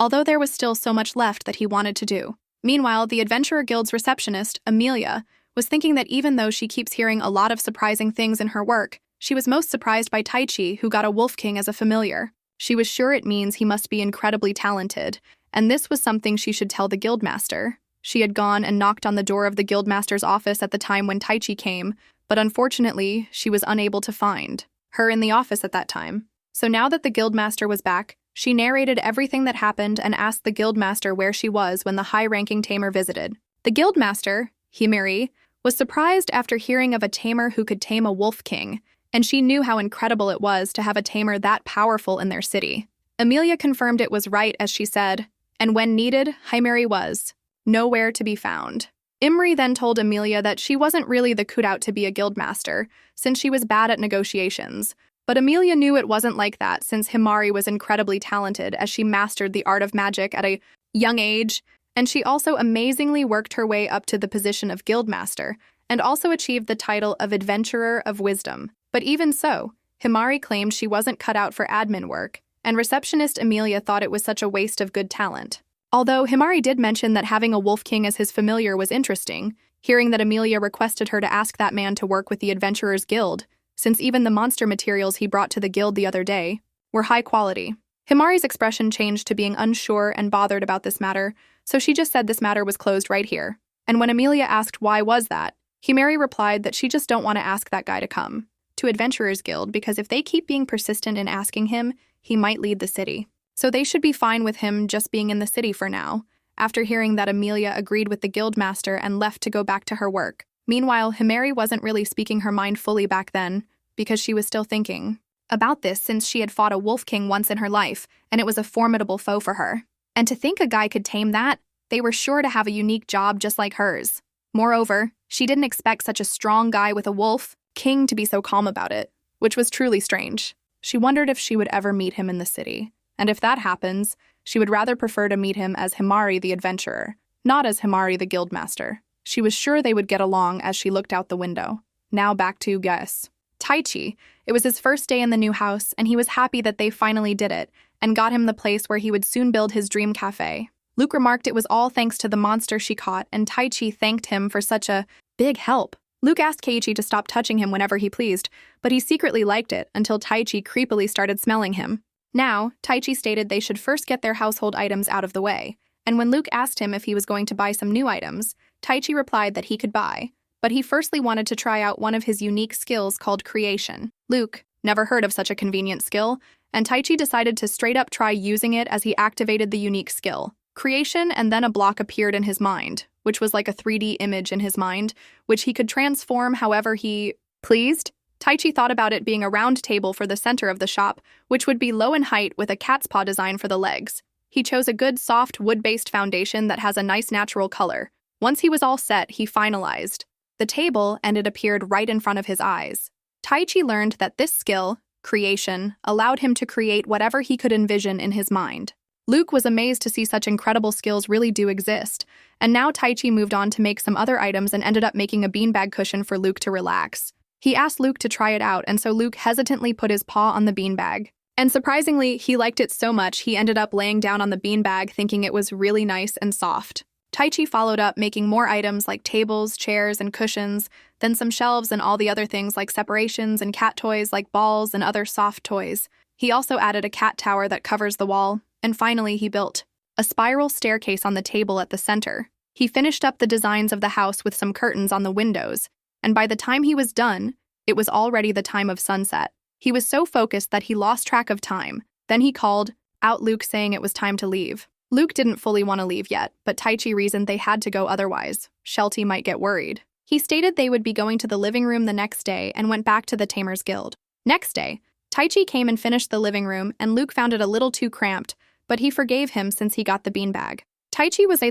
although there was still so much left that he wanted to do. Meanwhile, the Adventurer Guild's receptionist, Amelia, was thinking that even though she keeps hearing a lot of surprising things in her work, she was most surprised by Taichi, who got a Wolf King as a familiar. She was sure it means he must be incredibly talented, and this was something she should tell the guildmaster. She had gone and knocked on the door of the guildmaster's office at the time when Taichi came, but unfortunately, she was unable to find her in the office at that time. So now that the guildmaster was back, she narrated everything that happened and asked the guildmaster where she was when the high-ranking tamer visited. The guildmaster, Himiri, was surprised after hearing of a tamer who could tame a wolf king, and she knew how incredible it was to have a tamer that powerful in their city. Amelia confirmed it was right as she said, and when needed, Himiri was nowhere to be found. Imri then told Amelia that she wasn't really the cutout to be a guildmaster, since she was bad at negotiations. But Amelia knew it wasn't like that since Himari was incredibly talented as she mastered the art of magic at a young age, and she also amazingly worked her way up to the position of guildmaster, and also achieved the title of Adventurer of Wisdom. But even so, Himari claimed she wasn't cut out for admin work, and receptionist Amelia thought it was such a waste of good talent. Although Himari did mention that having a Wolf King as his familiar was interesting, hearing that Amelia requested her to ask that man to work with the Adventurers Guild, since even the monster materials he brought to the guild the other day were high quality. Himari's expression changed to being unsure and bothered about this matter, so she just said this matter was closed right here. And when Amelia asked why was that, Himari replied that she just don't want to ask that guy to come to Adventurers Guild because if they keep being persistent in asking him, he might lead the city. So they should be fine with him just being in the city for now, after hearing that Amelia agreed with the guildmaster and left to go back to her work. Meanwhile, Himari wasn't really speaking her mind fully back then, because she was still thinking about this since she had fought a Wolf King once in her life, and it was a formidable foe for her. And to think a guy could tame that, they were sure to have a unique job just like hers. Moreover, she didn't expect such a strong guy with a Wolf King to be so calm about it, which was truly strange. She wondered if she would ever meet him in the city, and if that happens, she would rather prefer to meet him as Himari the adventurer, not as Himari the guildmaster. She was sure they would get along as she looked out the window. Now back to guess. Taichi. It was his first day in the new house, and he was happy that they finally did it and got him the place where he would soon build his dream cafe. Luke remarked it was all thanks to the monster she caught, and Taichi thanked him for such a big help. Luke asked Keiichi to stop touching him whenever he pleased, but he secretly liked it until Taichi creepily started smelling him. Now, Taichi stated they should first get their household items out of the way, and when Luke asked him if he was going to buy some new items, Taichi replied that he could buy, but he firstly wanted to try out one of his unique skills called creation. Luke never heard of such a convenient skill, and Taichi decided to straight up try using it as he activated the unique skill. Creation, and then a block appeared in his mind, which was like a 3D image in his mind, which he could transform however he pleased. Taichi thought about it being a round table for the center of the shop, which would be low in height with a cat's paw design for the legs. He chose a good soft wood-based foundation that has a nice natural color. Once he was all set, he finalized the table, and it appeared right in front of his eyes. Taichi learned that this skill, creation, allowed him to create whatever he could envision in his mind. Luke was amazed to see such incredible skills really do exist, and now Taichi moved on to make some other items and ended up making a beanbag cushion for Luke to relax. He asked Luke to try it out, and so Luke hesitantly put his paw on the beanbag. And surprisingly, he liked it so much he ended up laying down on the beanbag thinking it was really nice and soft. Taichi followed up making more items like tables, chairs, and cushions, then some shelves and all the other things like separations and cat toys like balls and other soft toys. He also added a cat tower that covers the wall, and finally he built a spiral staircase on the table at the center. He finished up the designs of the house with some curtains on the windows, and by the time he was done, it was already the time of sunset. He was so focused that he lost track of time. Then he called out Luke saying it was time to leave. Luke didn't fully want to leave yet, but Taichi reasoned they had to go otherwise. Shelty might get worried. He stated they would be going to the living room the next day and went back to the Tamers Guild. Next day, Taichi came and finished the living room, and Luke found it a little too cramped, but he forgave him since he got the beanbag. Taichi was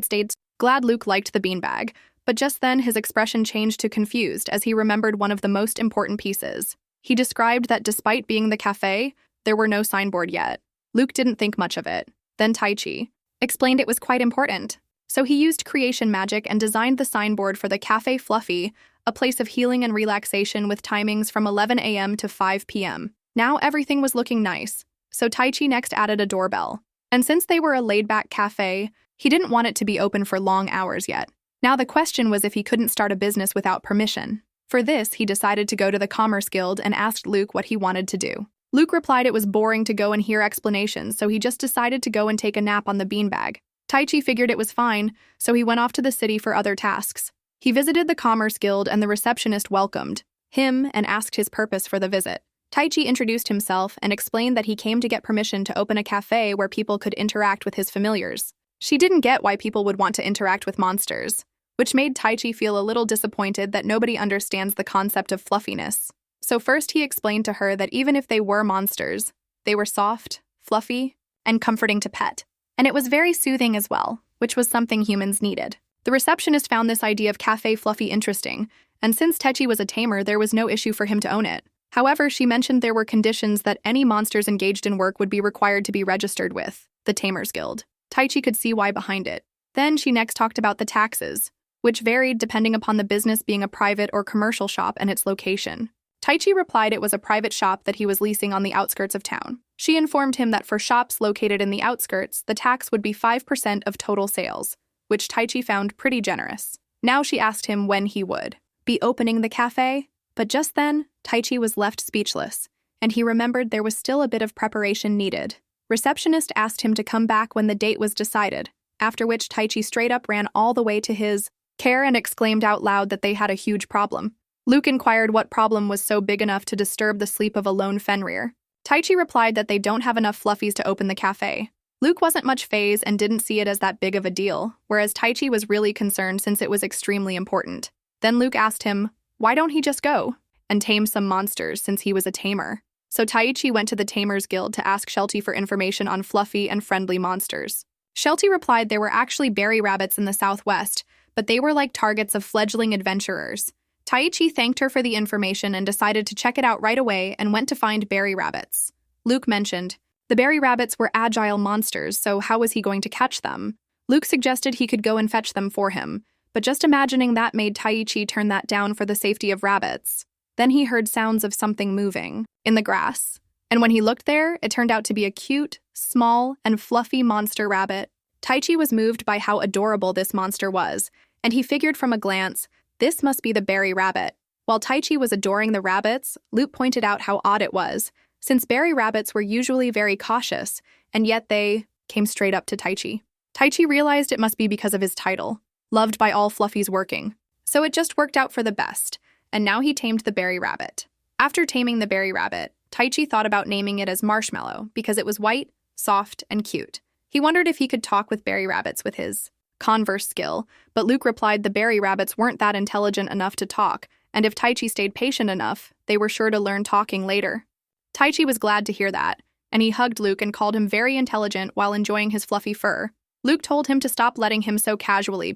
glad Luke liked the beanbag, but just then his expression changed to confused as he remembered one of the most important pieces. He described that despite being the cafe, there were no signboard yet. Luke didn't think much of it. Then Taichi explained it was quite important. So he used creation magic and designed the signboard for the Café Fluffy, a place of healing and relaxation with timings from 11 a.m. to 5 p.m. Now everything was looking nice, so Taichi next added a doorbell. And since they were a laid-back cafe, he didn't want it to be open for long hours yet. Now the question was if he couldn't start a business without permission. For this, he decided to go to the Commerce Guild and asked Luke what he wanted to do. Luke replied it was boring to go and hear explanations, so he just decided to go and take a nap on the beanbag. Taichi figured it was fine, so he went off to the city for other tasks. He visited the Commerce Guild, and the receptionist welcomed him and asked his purpose for the visit. Taichi introduced himself and explained that he came to get permission to open a cafe where people could interact with his familiars. She didn't get why people would want to interact with monsters, which made Taichi feel a little disappointed that nobody understands the concept of fluffiness. So first he explained to her that even if they were monsters, they were soft, fluffy, and comforting to pet. And it was very soothing as well, which was something humans needed. The receptionist found this idea of Café Fluffy interesting, and since Taichi was a tamer, there was no issue for him to own it. However, she mentioned there were conditions that any monsters engaged in work would be required to be registered with the Tamers Guild. Taichi could see why behind it. Then she next talked about the taxes, which varied depending upon the business being a private or commercial shop and its location. Taichi replied it was a private shop that he was leasing on the outskirts of town. She informed him that for shops located in the outskirts, the tax would be 5% of total sales, which Taichi found pretty generous. Now she asked him when he would be opening the cafe, but just then, Taichi was left speechless, and he remembered there was still a bit of preparation needed. Receptionist asked him to come back when the date was decided, after which Taichi straight up ran all the way to his care and exclaimed out loud that they had a huge problem. Luke inquired what problem was so big enough to disturb the sleep of a lone Fenrir. Taichi replied that they don't have enough fluffies to open the cafe. Luke wasn't much phased and didn't see it as that big of a deal, whereas Taichi was really concerned since it was extremely important. Then Luke asked him, why don't he just go and tame some monsters since he was a tamer? So Taichi went to the Tamers Guild to ask Shelty for information on fluffy and friendly monsters. Shelty replied there were actually berry rabbits in the southwest, but they were like targets of fledgling adventurers. Taichi thanked her for the information and decided to check it out right away and went to find berry rabbits. Luke mentioned, the berry rabbits were agile monsters, so how was he going to catch them? Luke suggested he could go and fetch them for him, but just imagining that made Taichi turn that down for the safety of rabbits. Then he heard sounds of something moving in the grass. And when he looked there, it turned out to be a cute, small, and fluffy monster rabbit. Taichi was moved by how adorable this monster was, and he figured from a glance, this must be the berry rabbit. While Taichi was adoring the rabbits, Luke pointed out how odd it was, since berry rabbits were usually very cautious, and yet they came straight up to Taichi. Taichi realized it must be because of his title, loved by all fluffies working. So it just worked out for the best, and now he tamed the berry rabbit. After taming the berry rabbit, Taichi thought about naming it as Marshmallow because it was white, soft, and cute. He wondered if he could talk with berry rabbits with his converse skill, but Luke replied the berry rabbits weren't that intelligent enough to talk, and if Taichi stayed patient enough, they were sure to learn talking later. Taichi was glad to hear that, and he hugged Luke and called him very intelligent while enjoying his fluffy fur. Luke told him to stop letting him so casually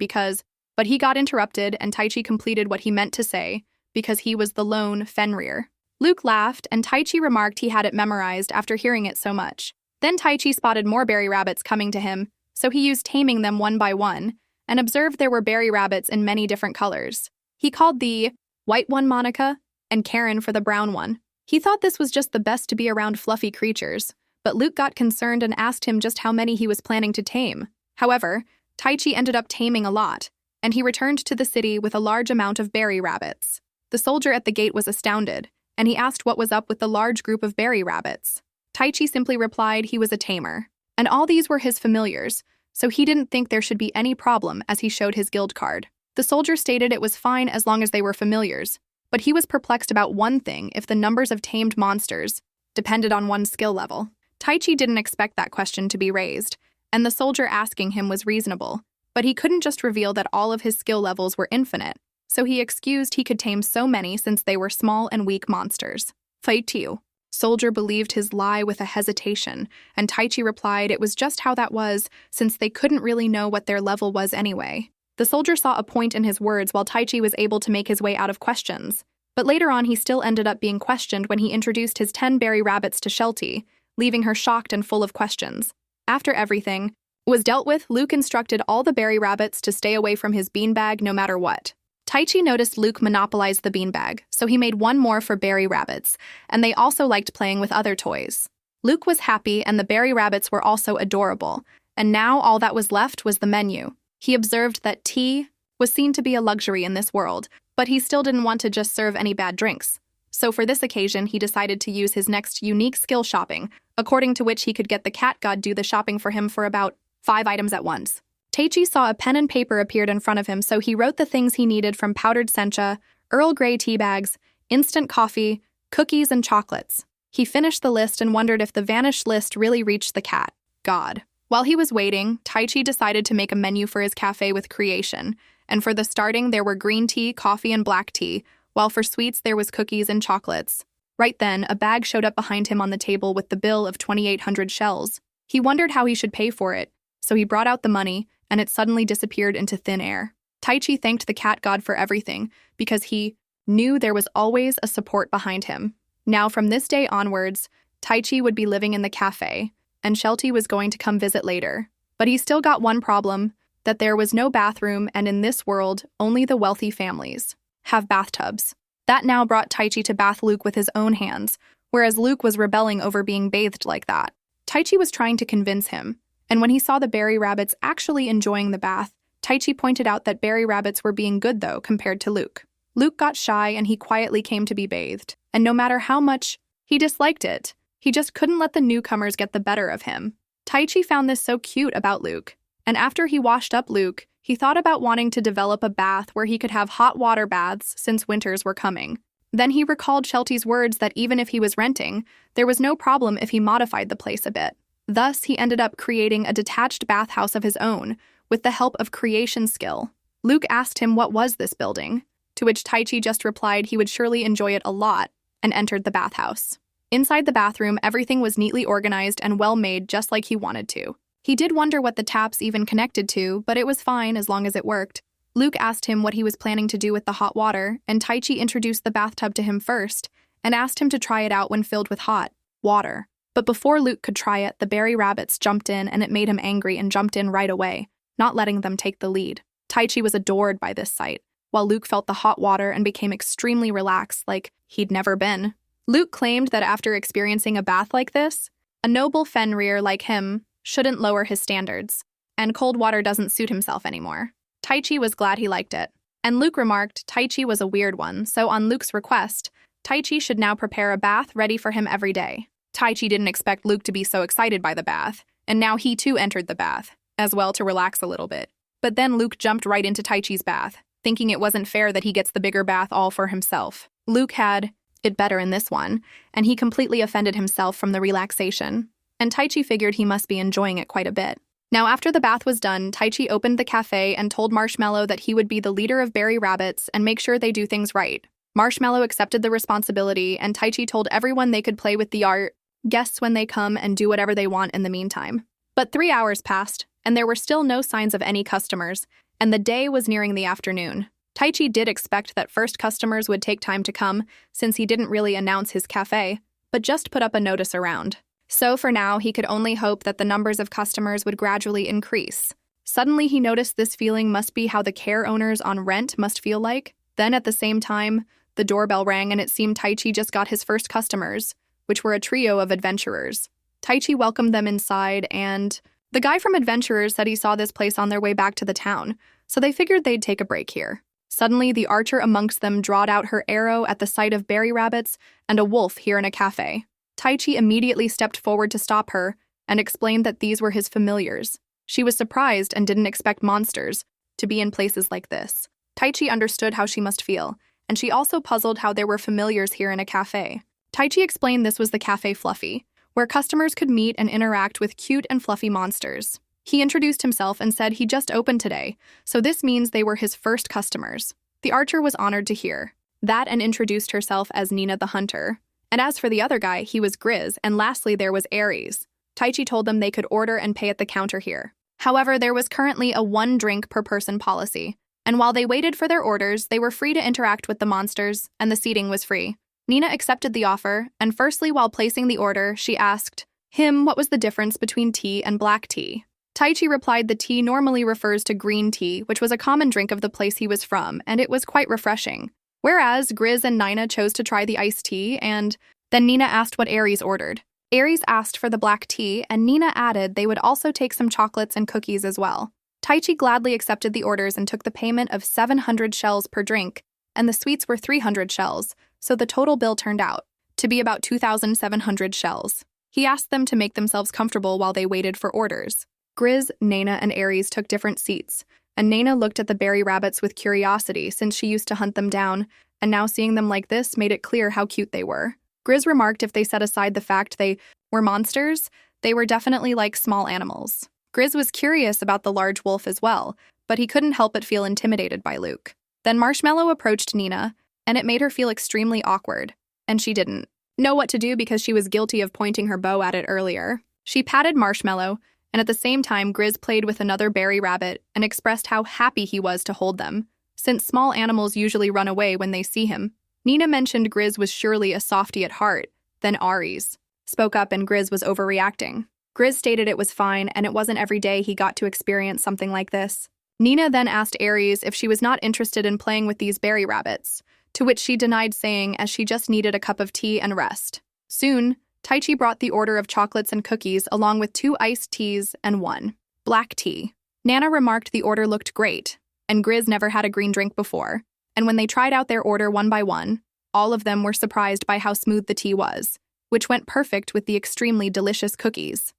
but he got interrupted and Taichi completed what he meant to say because he was the lone Fenrir. Luke laughed and Taichi remarked he had it memorized after hearing it so much. Then Taichi spotted more berry rabbits coming to him, so he used taming them one by one and observed there were berry rabbits in many different colors. He called the white one Monica and Karen for the brown one. He thought this was just the best to be around fluffy creatures, but Luke got concerned and asked him just how many he was planning to tame. However, Taichi ended up taming a lot, and he returned to the city with a large amount of berry rabbits. The soldier at the gate was astounded, and he asked what was up with the large group of berry rabbits. Taichi simply replied he was a tamer, and all these were his familiars, so he didn't think there should be any problem as he showed his guild card. The soldier stated it was fine as long as they were familiars, but he was perplexed about one thing: if the numbers of tamed monsters depended on one's skill level. Taichi didn't expect that question to be raised, and the soldier asking him was reasonable, but he couldn't just reveal that all of his skill levels were infinite, so he excused he could tame so many since they were small and weak monsters. Fight you. Soldier believed his lie with a hesitation, and Taichi replied it was just how that was, since they couldn't really know what their level was anyway. The soldier saw a point in his words while Taichi was able to make his way out of questions, but later on he still ended up being questioned when he introduced his 10 berry rabbits to Shelty, leaving her shocked and full of questions. After everything was dealt with, Luke instructed all the berry rabbits to stay away from his beanbag no matter what. Taichi noticed Luke monopolized the beanbag, so he made one more for berry rabbits, and they also liked playing with other toys. Luke was happy, and the berry rabbits were also adorable, and now all that was left was the menu. He observed that tea was seen to be a luxury in this world, but he still didn't want to just serve any bad drinks. So for this occasion, he decided to use his next unique skill shopping, according to which he could get the cat god do the shopping for him for about 5 items at once. Taichi saw a pen and paper appeared in front of him, so he wrote the things he needed from powdered sencha, Earl Grey tea bags, instant coffee, cookies, and chocolates. He finished the list and wondered if the vanished list really reached the cat god. While he was waiting, Taichi decided to make a menu for his cafe with creation, and for the starting there were green tea, coffee, and black tea, while for sweets there was cookies and chocolates. Right then, a bag showed up behind him on the table with the bill of 2,800 shells. He wondered how he should pay for it, so he brought out the money, and it suddenly disappeared into thin air. Taichi thanked the cat god for everything, because he knew there was always a support behind him. Now from this day onwards, Taichi would be living in the cafe, and Shelty was going to come visit later. But he still got one problem, that there was no bathroom, and in this world, only the wealthy families have bathtubs. That now brought Taichi to bath Luke with his own hands, whereas Luke was rebelling over being bathed like that. Taichi was trying to convince him, and when he saw the berry rabbits actually enjoying the bath, Taichi pointed out that berry rabbits were being good though compared to Luke. Luke got shy and he quietly came to be bathed, and no matter how much he disliked it, he just couldn't let the newcomers get the better of him. Taichi found this so cute about Luke, and after he washed up Luke, he thought about wanting to develop a bath where he could have hot water baths since winters were coming. Then he recalled Shelty's words that even if he was renting, there was no problem if he modified the place a bit. Thus, he ended up creating a detached bathhouse of his own, with the help of creation skill. Luke asked him what was this building, to which Taichi just replied he would surely enjoy it a lot, and entered the bathhouse. Inside the bathroom, everything was neatly organized and well made just like he wanted to. He did wonder what the taps even connected to, but it was fine as long as it worked. Luke asked him what he was planning to do with the hot water, and Taichi introduced the bathtub to him first, and asked him to try it out when filled with hot water. But before Luke could try it, the berry rabbits jumped in, and it made him angry and jumped in right away, not letting them take the lead. Taichi was adored by this sight, while Luke felt the hot water and became extremely relaxed like he'd never been. Luke claimed that after experiencing a bath like this, a noble Fenrir like him shouldn't lower his standards, and cold water doesn't suit himself anymore. Taichi was glad he liked it, and Luke remarked Taichi was a weird one, so on Luke's request, Taichi should now prepare a bath ready for him every day. Taichi didn't expect Luke to be so excited by the bath, and now he too entered the bath, as well to relax a little bit. But then Luke jumped right into Taichi's bath, thinking it wasn't fair that he gets the bigger bath all for himself. Luke had it better in this one, and he completely offended himself from the relaxation, and Taichi figured he must be enjoying it quite a bit. Now after the bath was done, Taichi opened the cafe and told Marshmallow that he would be the leader of Berry Rabbits and make sure they do things right. Marshmallow accepted the responsibility, and Taichi told everyone they could play with the art, guests when they come, and do whatever they want in the meantime. But 3 hours passed, and there were still no signs of any customers, and the day was nearing the afternoon. Taichi did expect that first customers would take time to come, since he didn't really announce his cafe, but just put up a notice around. So for now, he could only hope that the numbers of customers would gradually increase. Suddenly, he noticed this feeling must be how the care owners on rent must feel like. Then at the same time, the doorbell rang and it seemed Taichi just got his first customers, which were a trio of adventurers. Taichi welcomed them inside, and the guy from Adventurers said he saw this place on their way back to the town, so they figured they'd take a break here. Suddenly, the archer amongst them drawed out her arrow at the sight of berry rabbits and a wolf here in a cafe. Taichi immediately stepped forward to stop her and explained that these were his familiars. She was surprised and didn't expect monsters to be in places like this. Taichi understood how she must feel, and she also puzzled how there were familiars here in a cafe. Taichi explained this was the Café Fluffy, where customers could meet and interact with cute and fluffy monsters. He introduced himself and said he just opened today, so this means they were his first customers. The archer was honored to hear that and introduced herself as Nina the Hunter. And as for the other guy, he was Grizz, and lastly there was Aries. Taichi told them they could order and pay at the counter here. However, there was currently a 1 drink per person policy, and while they waited for their orders, they were free to interact with the monsters, and the seating was free. Nina accepted the offer, and firstly while placing the order, she asked him what was the difference between tea and black tea. Taichi replied the tea normally refers to green tea, which was a common drink of the place he was from, and it was quite refreshing. Whereas Grizz and Nina chose to try the iced tea, and then Nina asked what Aries ordered. Aries asked for the black tea, and Nina added they would also take some chocolates and cookies as well. Taichi gladly accepted the orders and took the payment of 700 shells per drink, and the sweets were 300 shells, so the total bill turned out to be about 2,700 shells. He asked them to make themselves comfortable while they waited for orders. Grizz, Nana, and Aries took different seats, and Nana looked at the berry rabbits with curiosity since she used to hunt them down, and now seeing them like this made it clear how cute they were. Grizz remarked if they set aside the fact they were monsters, they were definitely like small animals. Grizz was curious about the large wolf as well, but he couldn't help but feel intimidated by Luke. Then Marshmallow approached Nina, and it made her feel extremely awkward, and she didn't know what to do because she was guilty of pointing her bow at it earlier. She patted Marshmallow, and at the same time Grizz played with another berry rabbit and expressed how happy he was to hold them, since small animals usually run away when they see him. Nina mentioned Grizz was surely a softie at heart, then Aries spoke up and Grizz was overreacting. Grizz stated it was fine and it wasn't every day he got to experience something like this. Nina then asked Aries if she was not interested in playing with these berry rabbits, to which she denied, saying as she just needed a cup of tea and rest. Soon, Taichi brought the order of chocolates and cookies along with 2 iced teas and 1 black tea. Nana remarked the order looked great, and Grizz never had a green drink before, and when they tried out their order one by one, all of them were surprised by how smooth the tea was, which went perfect with the extremely delicious cookies.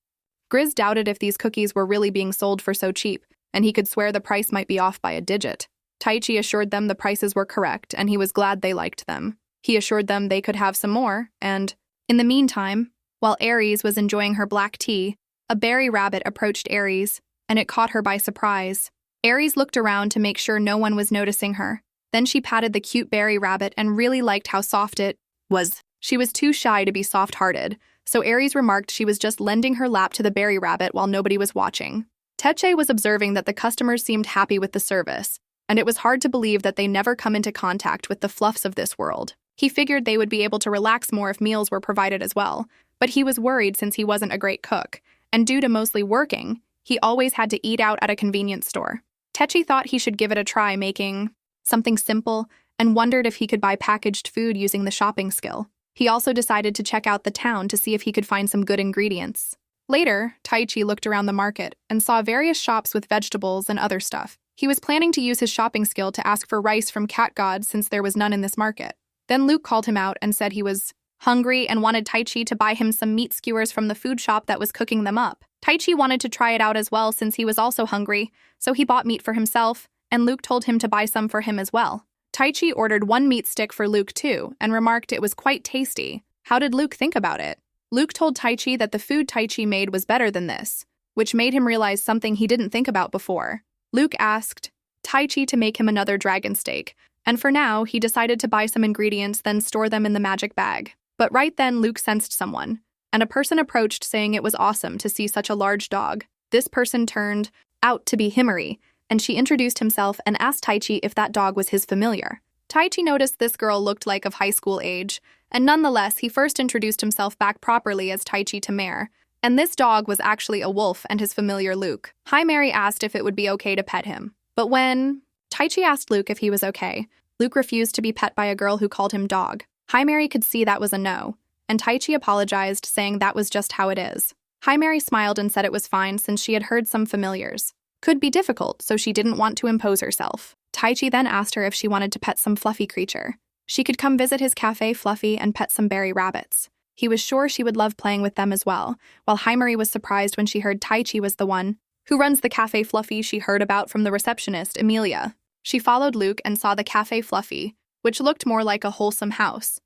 Grizz doubted if these cookies were really being sold for so cheap, and he could swear the price might be off by a digit. Taichi assured them the prices were correct, and he was glad they liked them. He assured them they could have some more, and in the meantime, while Aries was enjoying her black tea, a berry rabbit approached Aries, and it caught her by surprise. Aries looked around to make sure no one was noticing her. Then she patted the cute berry rabbit and really liked how soft it was. She was too shy to be soft-hearted, so Aries remarked she was just lending her lap to the berry rabbit while nobody was watching. Teche was observing that the customers seemed happy with the service, and it was hard to believe that they never come into contact with the fluffs of this world. He figured they would be able to relax more if meals were provided as well, but he was worried since he wasn't a great cook, and due to mostly working, he always had to eat out at a convenience store. Techi thought he should give it a try making something simple, and wondered if he could buy packaged food using the shopping skill. He also decided to check out the town to see if he could find some good ingredients. Later, Taichi looked around the market and saw various shops with vegetables and other stuff. He was planning to use his shopping skill to ask for rice from Cat God since there was none in this market. Then Luke called him out and said he was hungry and wanted Taichi to buy him some meat skewers from the food shop that was cooking them up. Taichi wanted to try it out as well since he was also hungry, so he bought meat for himself, and Luke told him to buy some for him as well. Taichi ordered one meat stick for Luke too, and remarked it was quite tasty. How did Luke think about it? Luke told Taichi that the food Taichi made was better than this, which made him realize something he didn't think about before. Luke asked Taichi to make him another dragon steak, and for now, he decided to buy some ingredients then store them in the magic bag. But right then, Luke sensed someone, and a person approached saying it was awesome to see such a large dog. This person turned out to be Himari, and she introduced himself and asked Taichi if that dog was his familiar. Taichi noticed this girl looked like of high school age, and nonetheless, he first introduced himself back properly as Taichi Tamer, and this dog was actually a wolf and his familiar Luke. Himari asked if it would be okay to pet him, but when Taichi asked Luke if he was okay, Luke refused to be pet by a girl who called him dog. Himari could see that was a no, and Taichi apologized, saying that was just how it is. Himari smiled and said it was fine since she had heard some familiars could be difficult, so she didn't want to impose herself. Taichi then asked her if she wanted to pet some fluffy creature. She could come visit his cafe Fluffy and pet some berry rabbits. He was sure she would love playing with them as well, while Himari was surprised when she heard Taichi was the one who runs the Cafe Fluffy she heard about from the receptionist, Emilia. She followed Luke and saw the Cafe Fluffy, which looked more like a wholesome house.